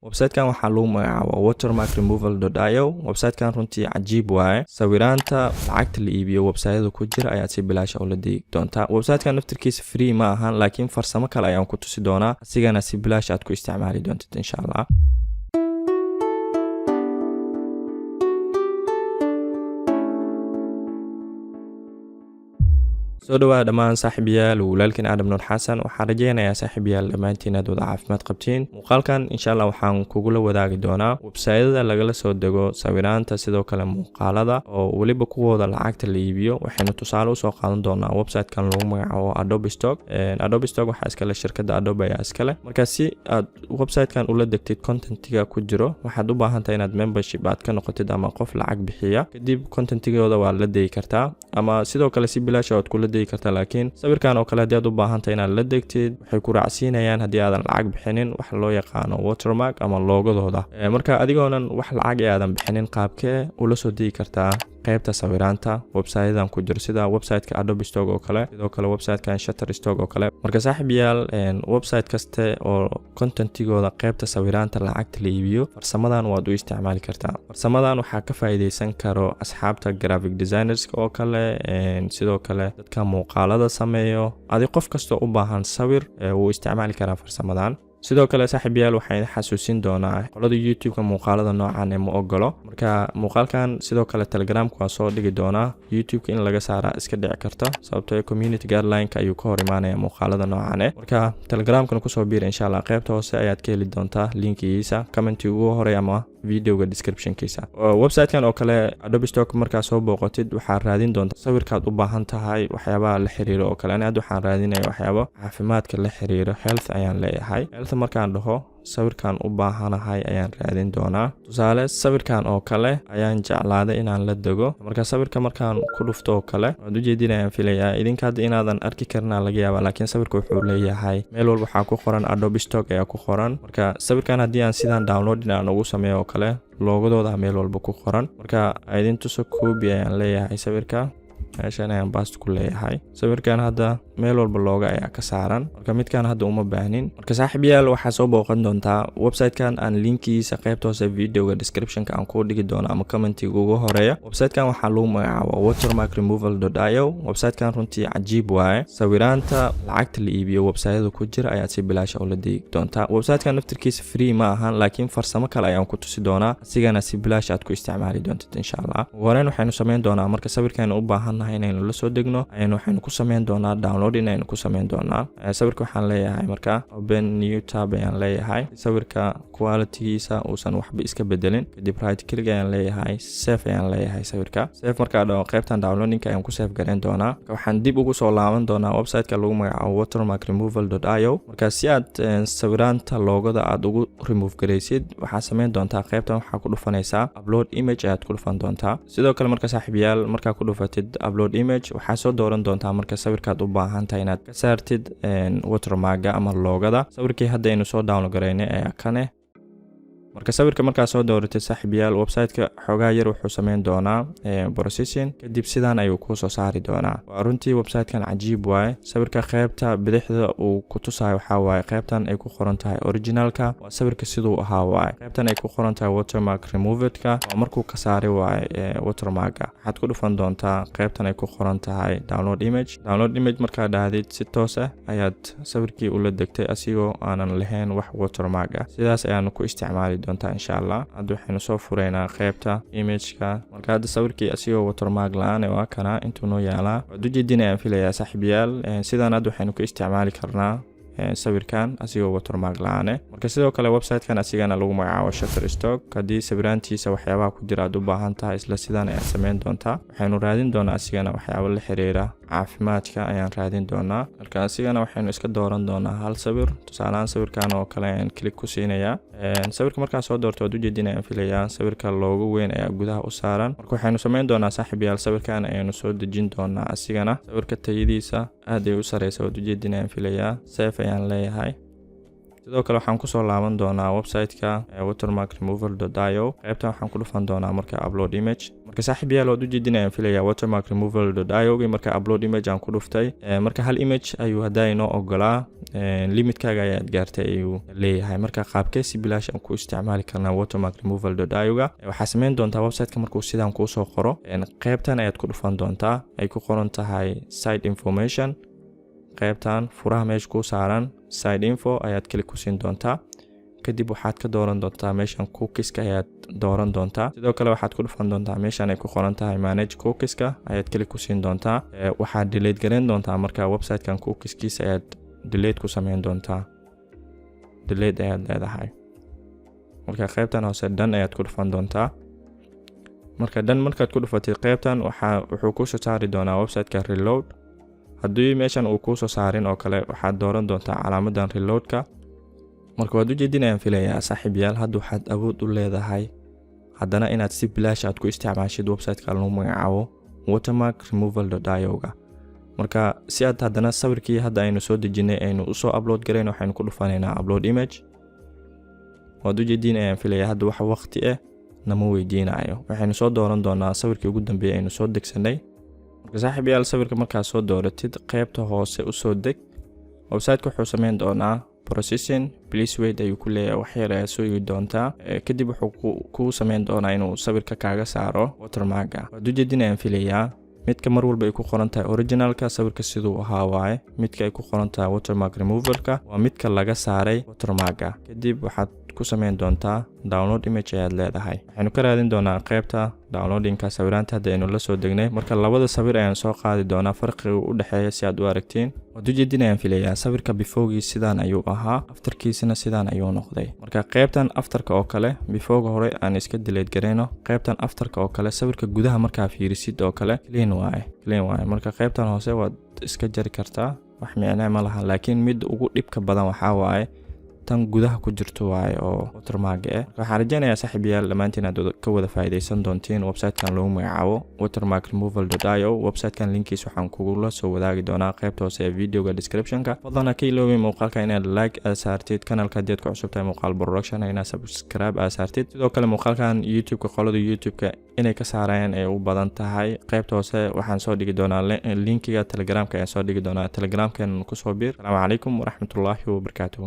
website-kan waxaa lagu magacaabaa watermarkremoval.io. website-kan runtii cajiib waaye. sawiraanta lacagta la iibiyo website-yada ku jira ayaad si bilaash ah ula degi doontaa. website-kan naftirkiisa free ma ahan, laakiin farsamo kale ayaan ku tusi doonaa, asigana si bilaash aad ku isticmaali doontid insha Allah. soo dhawaada dhammaan saaxiibayaal, walaalkiin Aadam Nuur Xasan. waxaan rajeynayaa saaxiibayaal dhammaantiin aad wada caafimaad qabtiin. muuqaalkan insha Allah waxaan kugula wadaagi doonaa website-yada lagala soo dego sawiraanta sidoo kale muuqaalada oo waliba kuwooda lacagta la iibiyo. waxaynu tusaale u soo qaadan doonaa website-kan lagu magacaabo Adobe Stock. Adobe Stock waxaa iska leh shirkadda Adobe ayaa iska leh. marka si aad website-kan ula degtid contentiga ku jiro, waxaad u baahan tahay inaad membership aad ka noqotid ama qof lacag bixiya. kadib contentigooda waa la degi kartaa ama sidoo kale si bilaash ah kula karta. laakiin sawirkan oo kale hadii aad u baahan tahay inaad la degtid, waxay ku raacsiinayaan hadii aadan lacag bixinin wax loo yaqaano watermark ama logodooda. marka adigoonan wax lacag aadan bixinin, qaabkee ula soo degi kartaa qaybta sawiraanta website-yadan ku jiro sida website-ka Adobe Stock oo kale, sidoo kale website-kan Shutterstock oo kale. marka saaxiibayaal, website kaste oo contentigooda qaybta sawiraanta lacagta la iibiyo, farsamadan waad u isticmaali kartaa. farsamadan waxaa ka faa'iideysan karo asxaabta graphic designers oo kale, sidoo kale dadka muuqaalada sameeyo. qof kasto u baahan sawir uu isticmaali karaa farsamadan. sidoo kale saaxiibayaal, waxaan xasuusin doonaa qolada YouTube-ka muuqaalada noocan ma ogolo. marka muuqaalkan sidoo kale Telegram-ka waa soo dhigi doonaa. YouTube-ka in laga saara iska dhici karta sababtoo ah community guideline-ka ayuu ka hor imaanaya muuqaalada noocan marka Telegram-kan ku soo biir insha Allah. qaybta hoose ayaad ka heli doontaa linkigiisa comment-iga ugu hore ama videoga description-kiisa. website-kan oo kale Adobe Stock markaa soo booqatid, waxaad raadin doontaa sawirkaad u baahan tahay waxyaabaha la xiriiro oo kale. Aniga waxaan raadinayaa waxyaabo caafimaadka la xiriiro, health ayaan leeyahay. health markaan dhaho sawirkan u baahanahay ayaan raadin doonaa. tusaale sawirkan oo kale ayaan jeclaaday inaan la dego. marka sawirka markaan ku dhufto oo kale waad u jeedinayaan filayaa idinka hadda inaadan arki karnaa laga yaabaa, laakiin sawirka wuxuu leeyahay meel walba waxaa ku qoran Adobe Stock ayaa ku qoran. marka sawirkan haddii aan sidaan download aan ugu sameeyo oo kale, logodooda meel walba ku qoran. marka idin tuso copy ayaan leeyahay sawirka, meeshaan ayaan paste ku leeyahay. sawirkan hadda meel walba looga ayaa ka saaran, marka midkaan hadda uma baahnin. marka saaxiibayaal, waxaa soo booqan doontaa website-kan aan linkigiisa qaybta hoose videoga description-ka aan ku dhigi doono ama comment-iga ugu horeeya. website-kan waxaa lagu magacaabaa watermarkremoval.io. website-kan runtii cajiib waaye. sawiraanta lacagta la iibiyo website-yada ku jira ayaad si bilaash ah ula degi doontaa. website-kan naftirkiisa free ma ahan, laakiin farsamo kale ayaan ku tusi doonaa, asigana si bilaash aad ku isticmaali doontid insha Allah. ugu horeyn waxaynu sameyn doonaa marka sawirkan u baahannahay inaynu la soo degno, waxaynu ku sameyn doonaa download inaynu ku sameyn doonaa. sawirka waxaan leeyahay marka open new tab ayaan leeyahay. sawirka quality-giisa uusan waxba iska bedelin. kadib right click ayaan leeyahay, save ayaan leeyahay sawirka. save markaa dhaho qaybtan downloading ayaan ku save gareyn doonaa. waxaan dib ugu soo laaban doonaa website-ka lagu magacaabo watermarkremoval.io. marka si aad sawiraanta logoda aad ugu remove gareysid, waxaa sameyn doontaa qaybtan waxaa ku dhufanaysaa upload image ayaad ku dhufan doontaa. sidoo kale marka saaxiibayaal, markaa ku dhufatid upload image, waxaa soo dooran doontaa marka sawirkaad u baahan tahay inaad ka saartid watermark-ga ama logada. sawirkii hadda aynu soo download gareynay ayaa kane. marka sawirka markaa soo dooratay saaxiibayaal, website-ka xogaa yar wuxuu sameyn doonaa processing, kadib sidaan ayuu ku soo saari doonaa. waa runtii website-kan cajiib waaye. sawirka qaybta bidixda uu ku tusayo waxaa waaye qaybtan ay ku qoran tahay originalka, waa sawirka siduu ahaa waaye. qaybtan ay ku qoran tahay watermark removedka waa markuu ka saaray waaye watermark-ga. waxaad ku dhufan doontaa qaybtan ay ku qoran tahay download image. download image markaa dhahdid, si toos ah ayaad sawirkii ula degtay asigoo aanan lahayn wax watermark ah. sidaas ayaanu ku isticmaali doontaa insha Allah. hadda waxaynu soo fureynaa qaybta image-ka. marka hadda sawirkii asigoo watermark la'aan waa kana intuu noo yaalaa. waad u jeedinayaan filayaa saaxiibayaal, sidaan hadda waxaynu ku isticmaali karnaa sawirkan asigoo watermark la'aan. marka sidoo kale website-kan asigana lagu magacaabo Shutterstock. haddii sawiraantiisa waxyaabaha ku jira aad u baahan tahay, isla sidaan ayaad sameyn doontaa. waxaynu raadin doonaa asigana waxyaabo la xiriira caafimaadka ayaan raadin doonaa. marka asigana waxaynu iska dooran doonaa hal sawir. tusaalehaan sawirkan oo kale ayaan click ku siinayaa. sawirka markaa soo doorto waad u jeedinayaan filayaa sawirka loogu weyn ayaa gudaha u saaran. marka waxaynu sameyn doonaa saaxiibayaal, sawirkan ayaynu soo dejin doonaa asigana. sawirka tayadiisa aad ay u sareysa waad u jeedinayaan filayaa. save ayaan leeyahay. sidoo kale waxaan kusoo laaban doonaa website-ka watermarkremoval.io qaybtan waxaan ku dhufan doonaa marka upload image marka saaxiibayaal waad u jeedinayaan filaya watermarkremoval.io marka upload image aan ku dhuftay marka hal image ayuu hadaa inoo ogolaa limitkaaga ayaad gaartay ayuu leeyahay marka qaabkee si bilaash aan ku isticmaali karnaa watermarkremoval.io waxaa sameyn doontaa website-ka markuu sidaan kuu soo qoro qaybtan ayaad ku dhufan doontaa ay ku qoran tahay site information qaybtan furaha meesha ku saaran site info ayaad klik ku siin doontaa kadib waxaad ka dooran doontaa meeshan cookieska ayaad dooran doontaa sidoo kale waxaad ku dhufan doontaa meeshan ay ku qoran tahay manage cookieska ayaad klik ku siin doontaa waxaad delete gareyn doontaa marka website-kan cookieskiisa ayaad delete ku sameyn doontaa delete ayaad leedahay marka qaybtan hoose done ayaad ku dhufan doontaa marka done markaad ku dhufatay qaybtan wuxuu ku soo saari doonaa website-ka reload haddii meeshan uu ku soo saarin oo kale waxaad dooran doontaa calaamadan reload-ka marka waad u jeedinayaan filayaa saaxiibayaal hadda waxaad awood u leedahay haddana inaad si bilaash aad ku isticmaashid website-ka lagu magacaabo watermarkremoval.io marka si aad haddana sawirkii hadda aynu soo dejinay aynu u soo upload gareyn waxaynu ku dhufanaynaa upload image waad u jeedinayaan filayaa hadda wax waqti ah nama weydiinayo waxaynu soo dooran doonaa sawirkii ugu dambeeyay aynu soo degsanay marka saaxiibayaal sawirka markaad soo dooratid qaybta hoose u soo deg website-ka wuxuu sameyn doonaa processing please wait ayuu ku leeyahay wax yar ayaa soo igi doontaa kadib wuxuu ku sameyn doonaa inuu sawirka kaaga saaro watermark-ga waad u jeedinayaan filayaa midka mar walba ay ku qoran tahay originalka sawirka siduu ahaa waaye midka ay ku qoran tahay watermark removal-ka waa midka laga saaray watermark-ga kadib waxaad ku sameyn doontaa download image ayaad leedahay waxaynu ka raadin doonaa qaybta downloadingka sawiraanta hadda aynu la soo degnay marka labada sawir ayaan soo qaadi doonaa farqiga u dhexeeya si aad u aragtiin waad u jeedinayaan filayaa sawirka before-gii sidaan ayuu ahaa afterkiisina sidaan ayuu noqday marka qaybtan afterka oo kale before-ga hore aan iska delete gareyno qaybtan afterka oo kale sawirka gudaha markaa fiirisid oo kale clean waaye marka qaybtan hoose waad iska jari kartaa wax micne ma laha laakiin mid ugu dhibka badan waxaa waaye tan gudaha ku jirto waaye oo watermark-ga waxaan rajaynayaa saaxiibayaal dhammaantiin aad ka wada faa'iidaysan doontiin website-kan lagu magacaabo watermarkremoval.io website-kan linkiis waxaan kugula soo wadaagi doonaa qaybta hoose ee videoga description-ka fadlan ka iloobin muuqaalka inaad like aad saartid kanalka haddii aad ku cusub tahay muuqaal production inaad subscribe aad saartid sidoo kale muuqaalkan youtube-ka qolada youtube-ka inay ka saarayaan ay u badan tahay qaybta hoose waxaan soo dhigi doonaa linkiga telegramka ayaan soo dhigi doonaa telegramkan kusoo biir asalaamu calaykum waraxmatullaahi wabarakaatuhu